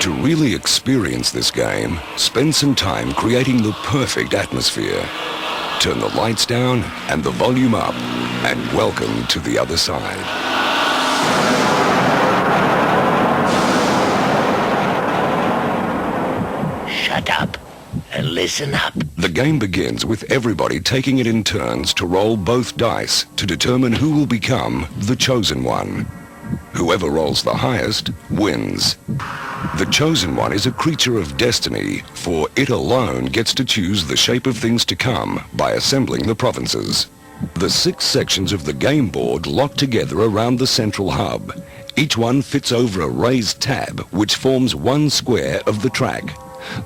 To really experience this game, spend some time creating the perfect atmosphere. Turn the lights down and the volume up, and welcome to the other side. Shut up and listen up. The game begins with everybody taking it in turns to roll both dice to determine who will become the chosen one. Whoever rolls the highest wins. The chosen one is a creature of destiny, for it alone gets to choose the shape of things to come by assembling the provinces. The 6 sections of the game board lock together around the central hub. Each one fits over a raised tab which forms one square of the track.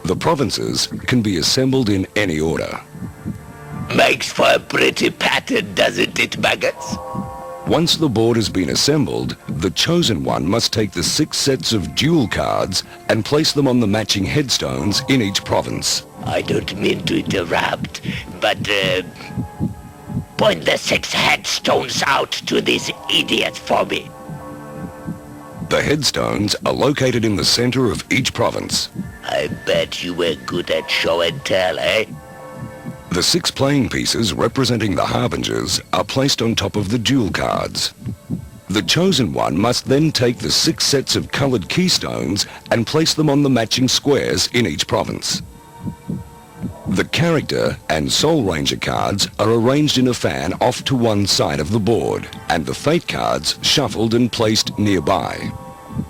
The provinces can be assembled in any order. Makes for a pretty pattern, doesn't it, maggots? Once the board has been assembled, the chosen one must take the 6 sets of duel cards and place them on the matching headstones in each province. I don't mean to interrupt, but point the 6 headstones out to this idiot for me. The headstones are located in the center of each province. I bet you were good at show and tell, eh? The 6 playing pieces representing the Harbingers are placed on top of the duel cards. The chosen one must then take the 6 sets of colored keystones and place them on the matching squares in each province. The character and Soul Ranger cards are arranged in a fan off to one side of the board, and the fate cards shuffled and placed nearby.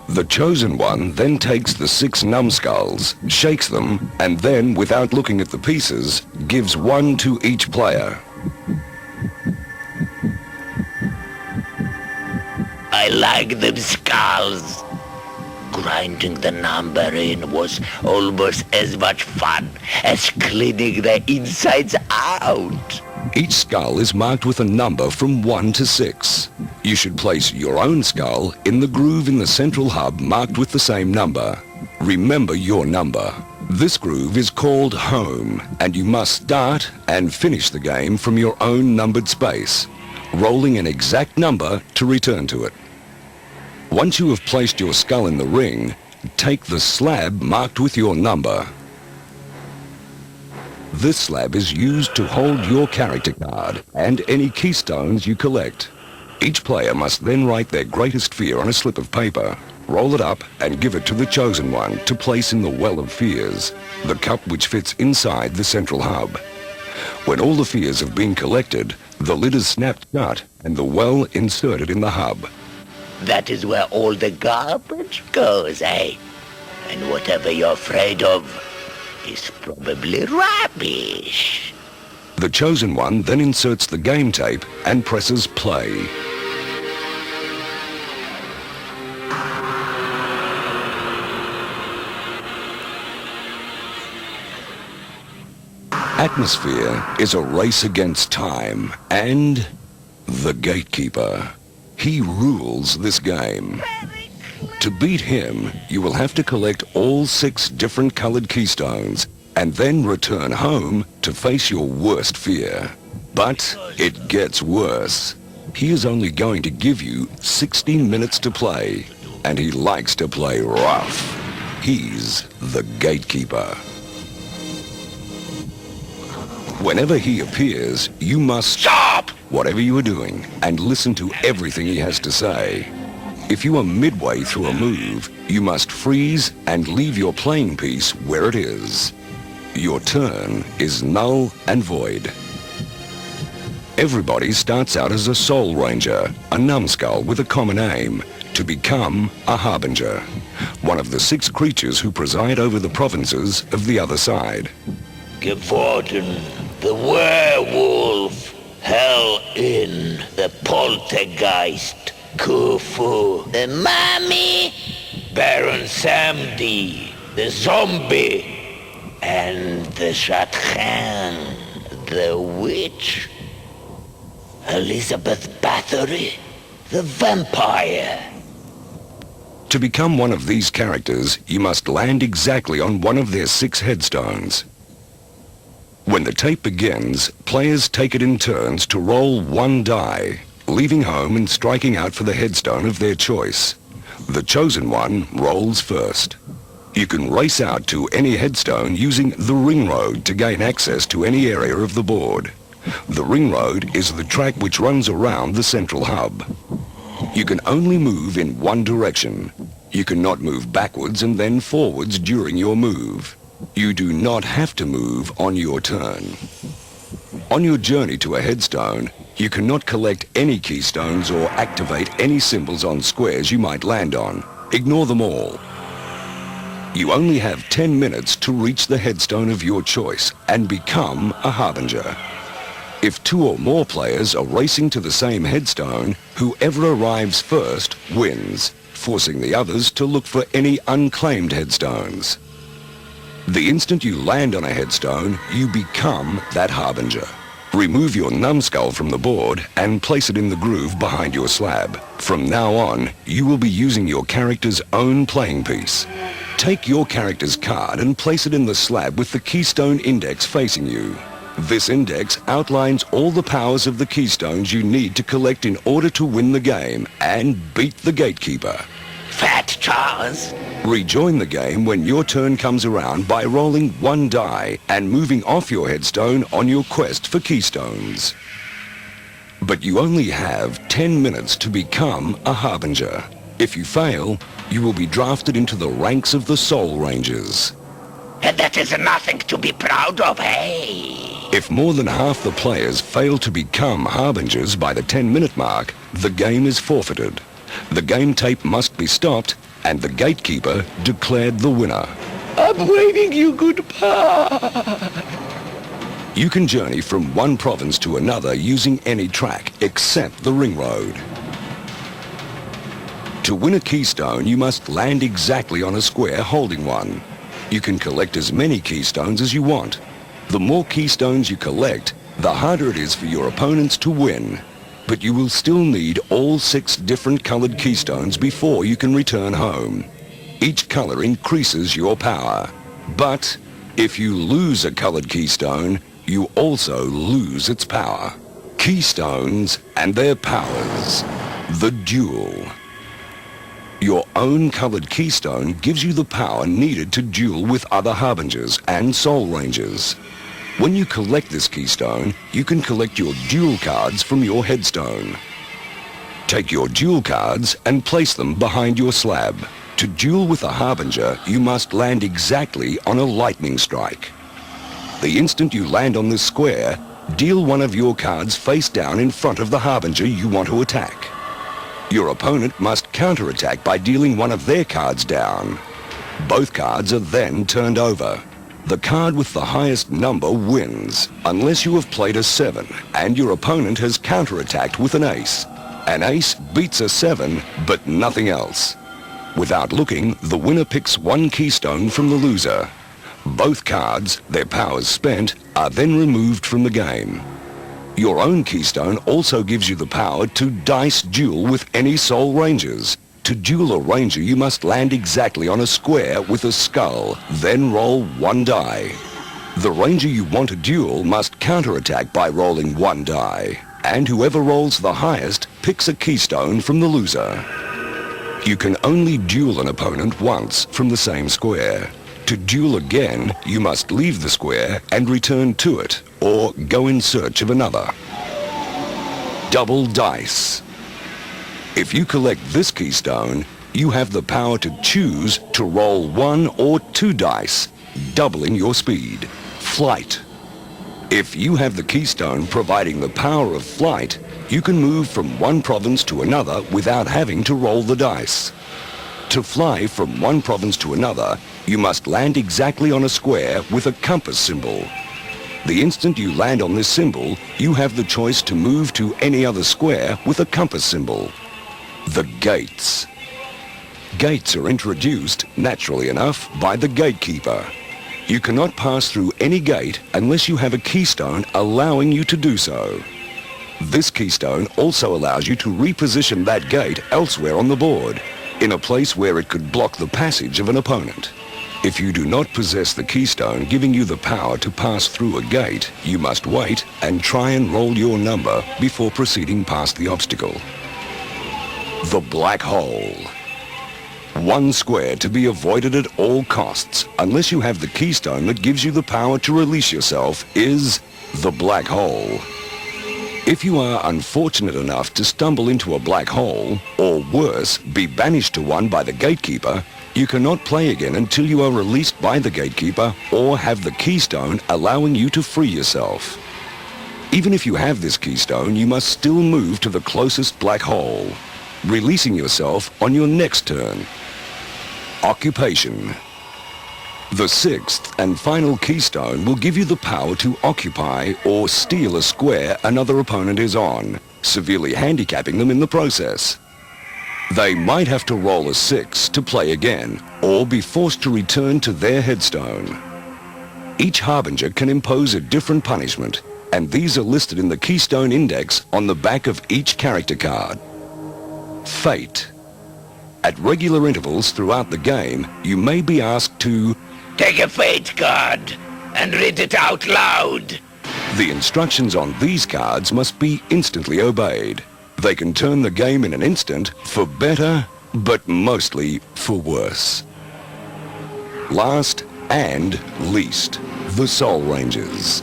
The chosen one then takes the 6 numbskulls, shakes them, and then, without looking at the pieces, gives one to each player. I like them skulls. Grinding the number in was almost as much fun as cleaning the insides out. Each skull is marked with a number from 1 to 6. You should place your own skull in the groove in the central hub marked with the same number. Remember your number. This groove is called home, and you must start and finish the game from your own numbered space, rolling an exact number to return to it. Once you have placed your skull in the ring, take the slab marked with your number. This slab is used to hold your character card and any keystones you collect. Each player must then write their greatest fear on a slip of paper, roll it up, and give it to the chosen one to place in the Well of Fears, the cup which fits inside the central hub. When all the fears have been collected, the lid is snapped shut and the well inserted in the hub. That is where all the garbage goes, eh? And whatever you're afraid of is probably rubbish. The chosen one then inserts the game tape and presses play. Atmosfear is a race against time and the gatekeeper. He rules this game. To beat him, you will have to collect all 6 different colored keystones and then return home to face your worst fear. But it gets worse. He is only going to give you 16 minutes to play, and he likes to play rough. He's the gatekeeper. Whenever he appears, you must stop whatever you are doing and listen to everything he has to say. If you are midway through a move, you must freeze and leave your playing piece where it is. Your turn is null and void. Everybody starts out as a Soul Ranger, a numbskull with a common aim, to become a Harbinger, one of the 6 creatures who preside over the provinces of the other side. Geworden, the werewolf, Hell-In, the poltergeist, Khufu, the mummy, Baron Samedi, the zombie, and the Shatran, the witch, Elizabeth Bathory, the vampire. To become one of these characters, you must land exactly on one of their 6 headstones. When the tape begins, players take it in turns to roll 1 die, leaving home and striking out for the headstone of their choice. The chosen one rolls first. You can race out to any headstone using the ring road to gain access to any area of the board. The ring road is the track which runs around the central hub. You can only move in one direction. You cannot move backwards and then forwards during your move. You do not have to move on your turn. On your journey to a headstone, you cannot collect any keystones or activate any symbols on squares you might land on. Ignore them all. You only have 10 minutes to reach the headstone of your choice and become a Harbinger. If 2 or more players are racing to the same headstone, whoever arrives first wins, forcing the others to look for any unclaimed headstones. The instant you land on a headstone, you become that Harbinger. Remove your numbskull from the board and place it in the groove behind your slab. From now on, you will be using your character's own playing piece. Take your character's card and place it in the slab with the keystone index facing you. This index outlines all the powers of the keystones you need to collect in order to win the game and beat the gatekeeper. Fat Charles. Rejoin the game when your turn comes around by rolling 1 die and moving off your headstone on your quest for keystones. But you only have 10 minutes to become a Harbinger. If you fail, you will be drafted into the ranks of the Soul Rangers. And that is nothing to be proud of, hey? If more than half the players fail to become Harbingers by the 10-minute mark, the game is forfeited. The game tape must be stopped and the gatekeeper declared the winner. I'm waving you goodbye. You can journey from one province to another using any track except the ring road. To win a keystone, you must land exactly on a square holding one. You can collect as many keystones as you want. The more keystones you collect, the harder it is for your opponents to win. But you will still need all 6 different colored keystones before you can return home. Each color increases your power. But if you lose a colored keystone, you also lose its power. Keystones and their powers. The duel. Your own colored keystone gives you the power needed to duel with other Harbingers and Soul Rangers. When you collect this keystone, you can collect your duel cards from your headstone. Take your duel cards and place them behind your slab. To duel with a Harbinger, you must land exactly on a lightning strike. The instant you land on this square, deal one of your cards face down in front of the Harbinger you want to attack. Your opponent must counterattack by dealing one of their cards down. Both cards are then turned over. The card with the highest number wins, unless you have played a 7 and your opponent has counterattacked with an ace. An ace beats a 7, but nothing else. Without looking, the winner picks 1 keystone from the loser. Both cards, their powers spent, are then removed from the game. Your own keystone also gives you the power to dice duel with any Soul Rangers. To duel a Ranger, you must land exactly on a square with a skull, then roll 1 die. The Ranger you want to duel must counterattack by rolling 1 die, and whoever rolls the highest picks a keystone from the loser. You can only duel an opponent once from the same square. To duel again, you must leave the square and return to it, or go in search of another. Double dice. If you collect this keystone, you have the power to choose to roll 1 or 2 dice, doubling your speed. Flight. If you have the keystone providing the power of flight, you can move from one province to another without having to roll the dice. To fly from one province to another, you must land exactly on a square with a compass symbol. The instant you land on this symbol, you have the choice to move to any other square with a compass symbol. The gates. Gates are introduced, naturally enough, by the gatekeeper. You cannot pass through any gate unless you have a keystone allowing you to do so. This keystone also allows you to reposition that gate elsewhere on the board, in a place where it could block the passage of an opponent. If you do not possess the keystone giving you the power to pass through a gate, you must wait and try and roll your number before proceeding past the obstacle. The black hole. One square to be avoided at all costs, unless you have the keystone that gives you the power to release yourself, is the black hole. If you are unfortunate enough to stumble into a black hole, or worse, be banished to one by the gatekeeper, you cannot play again until you are released by the gatekeeper or have the keystone allowing you to free yourself. Even if you have this keystone, you must still move to the closest black hole, releasing yourself on your next turn. Occupation. The sixth and final keystone will give you the power to occupy or steal a square another opponent is on, severely handicapping them in the process. They might have to roll a 6 to play again, or be forced to return to their headstone. Each Harbinger can impose a different punishment, and these are listed in the Keystone Index on the back of each character card. Fate. At regular intervals throughout the game, you may be asked to take a fate card and read it out loud. The instructions on these cards must be instantly obeyed. They can turn the game in an instant for better, but mostly for worse. Last and least, the Soul Rangers.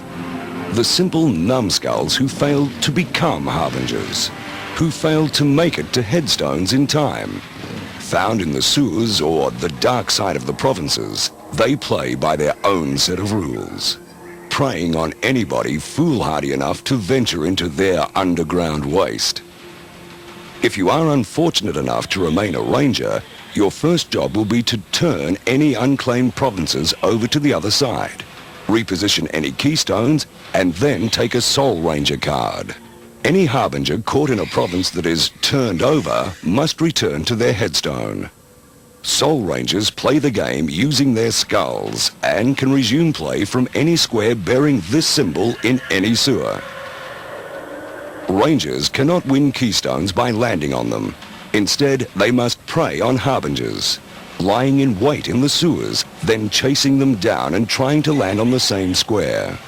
The simple numbskulls who failed to become Harbingers, who failed to make it to headstones in time. Found in the sewers or the dark side of the provinces, they play by their own set of rules, preying on anybody foolhardy enough to venture into their underground waste. If you are unfortunate enough to remain a ranger, your first job will be to turn any unclaimed provinces over to the other side, reposition any keystones, and then take a Soul Ranger card. Any Harbinger caught in a province that is turned over must return to their headstone. Soul Rangers play the game using their skulls and can resume play from any square bearing this symbol in any sewer. Rangers cannot win keystones by landing on them. Instead, they must prey on Harbingers, lying in wait in the sewers, then chasing them down and trying to land on the same square.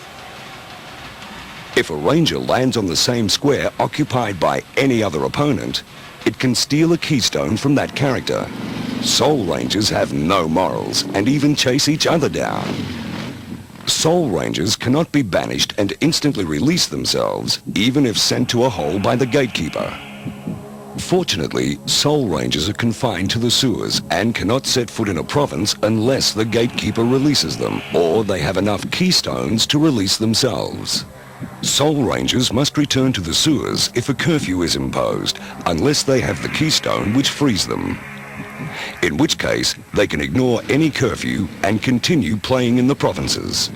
If a Ranger lands on the same square occupied by any other opponent, it can steal a keystone from that character. Soul Rangers have no morals and even chase each other down. Soul Rangers cannot be banished and instantly release themselves, even if sent to a hole by the gatekeeper. Fortunately, Soul Rangers are confined to the sewers and cannot set foot in a province unless the gatekeeper releases them, or they have enough keystones to release themselves. Soul Rangers must return to the sewers if a curfew is imposed, unless they have the keystone which frees them. In which case, they can ignore any curfew and continue playing in the provinces.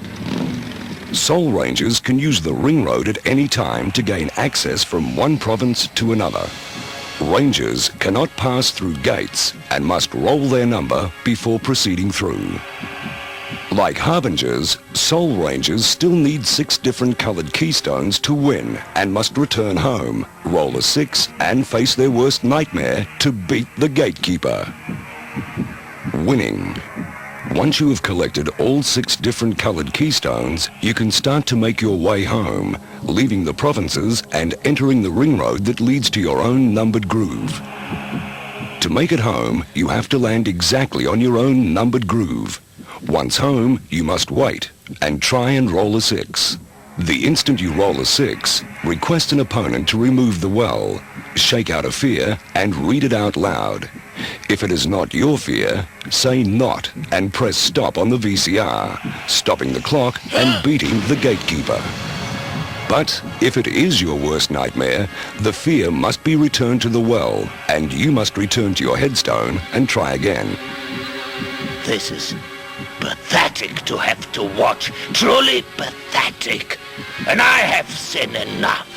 Soul Rangers can use the ring road at any time to gain access from one province to another. Rangers cannot pass through gates and must roll their number before proceeding through. Like Harbingers, Soul Rangers still need 6 different colored keystones to win and must return home, roll a 6, and face their worst nightmare to beat the gatekeeper. Winning. Once you have collected all 6 different colored keystones, you can start to make your way home, leaving the provinces and entering the ring road that leads to your own numbered groove. To make it home, you have to land exactly on your own numbered groove. Once home, you must wait and try and roll a 6. The instant you roll a 6, request an opponent to remove the well, shake out a fear, and read it out loud. If it is not your fear, say not and press stop on the VCR, stopping the clock and beating the gatekeeper. But if it is your worst nightmare, the fear must be returned to the well, and you must return to your headstone and try again. This is pathetic to have to watch. Truly pathetic. And I have seen enough.